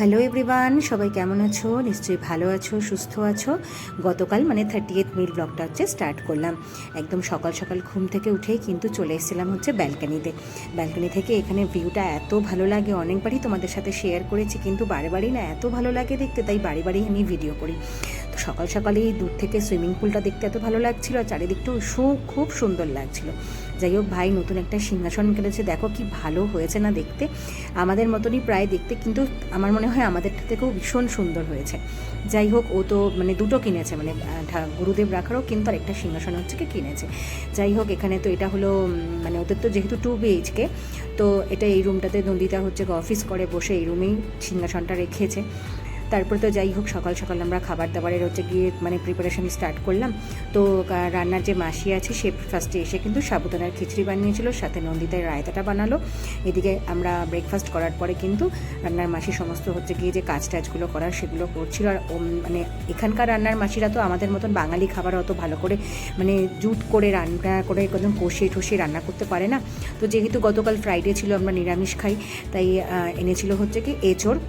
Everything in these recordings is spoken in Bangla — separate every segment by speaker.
Speaker 1: হ্যালো এভরিওয়ান, সবাই কেমন আছো? নিশ্চয়ই ভালো আছো, সুস্থ আছো। গতকাল মানে 30th মিল ব্লগটা স্টার্ট করলাম। একদম সকাল সকাল ঘুম থেকে উঠেই কিন্তু চলে এসেছিলাম ব্যালকানিতে। ব্যালকানি থেকে এখানে ভিউটা এত ভালো লাগে, অনেকবারই তোমাদের সাথে শেয়ার করেছি, কিন্তু বারে না এত ভালো লাগে দেখতে, তাই বাড়ি আমি ভিডিও করি। তো সকাল সকালেই দূর থেকে সুইমিং পুলটা দেখতে এত ভালো লাগছিলো, আর চারিদিকটাও খুব সুন্দর লাগছিলো। যাই হোক, ভাই নতুন একটা সিংহাসন কিনেছে, দেখো কি ভালো হয়েছে না দেখতে। আমাদের মতনই প্রায় দেখতে, কিন্তু আমার মনে হয় আমাদের থেকেও ভীষণ সুন্দর হয়েছে। যাই হোক, ও তো মানে দুটো কিনেছে, মানে গুরুদেব রাখারও কিন্তু আর একটা সিংহাসন কিনেছে। যাই হোক, এখানে তো এটা হলো মানে ওদের তো যেহেতু 2 BHK, তো এটা এই রুমটাতে নন্দিতা অফিস করে বসে এই রুমেই সিংহাসনটা রেখেছে। তারপরে তো যাই হোক, সকাল সকাল আমরা খাবার দাবারের গিয়ে মানে প্রিপারেশন স্টার্ট করলাম। তো রান্নার যে মাসি আছে সে ফার্স্টে এসে কিন্তু সাবুদানার খিচড়ি বানিয়েছিল, সাথে নন্দিতার রায়তাটা বানালো। এদিকে আমরা ব্রেকফাস্ট করার পরে কিন্তু রান্নার মাসি সমস্ত গিয়ে যে কাজ টাজগুলো করার সেগুলো করছিল। আর মানে এখানকার রান্নার মাসিরা তো আমাদের মতন বাঙালি খাবার অত ভালো করে মানে জুট করে রান্না করে একদম কষিয়ে রান্না করতে পারে না। তো যেহেতু গতকাল ফ্রাইডে ছিল, আমরা নিরামিষ খাই, তাই এনেছিল কি এঁচোড়।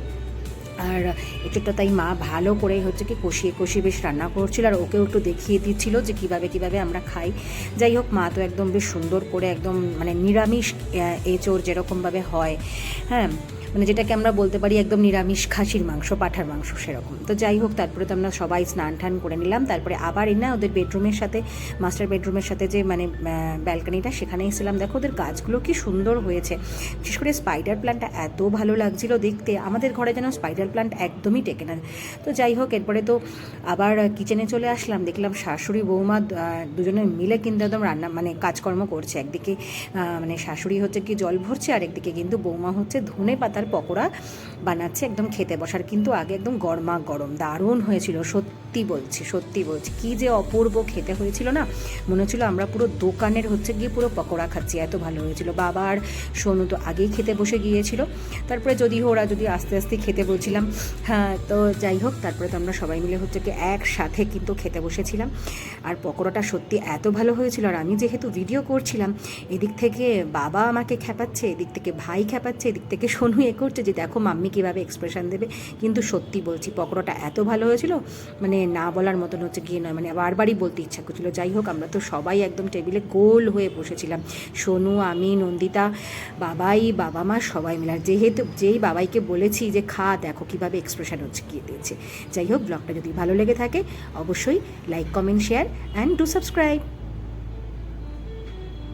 Speaker 1: আর এঁচোড়টা তাই মা ভালো করে কষিয়ে বেশ রান্না করছিল, আর ওকেও একটু দেখিয়ে দিচ্ছিল যে কীভাবে আমরা খাই। যাই হোক, মা তো একদম বেশ সুন্দর করে একদম মানে নিরামিষ এঁচোড় যেরকমভাবে হয়, হ্যাঁ, মানে যেটাকে আমরা বলতে পারি একদম নিরামিষ খাসির মাংস, পাঁঠার মাংস সেরকম। তো যাই হোক, তারপরে তো আমরা সবাই স্নান টান করে নিলাম। তারপরে আবার ওদের বেডরুমের সাথে, মাস্টার বেডরুমের সাথে যে মানে ব্যালকানিটা, সেখানে এসেছিলাম। দেখো ওদের গাছগুলো কি সুন্দর হয়েছে, বিশেষ করে স্পাইডার প্ল্যান্টটা এত ভালো লাগছিল দেখতে। আমাদের ঘরে যেন স্পাইডার প্ল্যান্ট একদমই টেকে না। তো যাই হোক, এরপরে তো আবার কিচেনে চলে আসলাম। দেখলাম শাশুড়ি বৌমা দুজনে মিলে কিন্তু একদম রান্না মানে কাজকর্ম করছে। একদিকে মানে শাশুড়ি কি জল ভরছে, আর একদিকে কিন্তু বৌমা ধনে পাতার পকোড়া বানাচ্ছে একদম খেতে বসার কিন্তু আগে। একদম গরমা গরম দারুণ হয়েছিল, সত্যি বলছি কি যে অপূর্ব খেতে হয়েছিল না, মনে হচ্ছিল আমরা পুরো দোকানের গিয়ে পুরো পকোড়া খাচ্ছি, এত ভালো হয়েছিল। বাবা আর সোনু তো আগেই খেতে বসে গিয়েছিল। তারপরে ওরা আস্তে আস্তে খেতে বলছিলাম, হ্যাঁ। তো যাই হোক, তারপরে তো আমরা সবাই মিলে কি একসাথে কিন্তু খেতে বসেছিলাম। আর পকোড়াটা সত্যি এত ভালো হয়েছিল। আর আমি যেহেতু ভিডিও করছিলাম, এদিক থেকে বাবা আমাকে খ্যাপাচ্ছে, এদিক থেকে ভাই খ্যাপাচ্ছে, এদিক থেকে সোনু করছে যে দেখো মাম্মি কীভাবে এক্সপ্রেশন দেবে। কিন্তু সত্যি বলছি, পকোড়াটা এত ভালো হয়েছিল, মানে না বলার মতন গিয়ে নয়, মানে বারবারই বলতে ইচ্ছা করছিল। যাই হোক, আমরা তো সবাই একদম টেবিলে গোল হয়ে বসেছিলাম, সোনু, আমি, নন্দিতা, বাবা মা সবাই মিলে। আর যেই বাবাইকে বলেছি যে খা, দেখো কীভাবে এক্সপ্রেশন গিয়ে দিয়েছে। যাই হোক, ব্লগটা যদি ভালো লেগে থাকে অবশ্যই like, comment, share and do subscribe.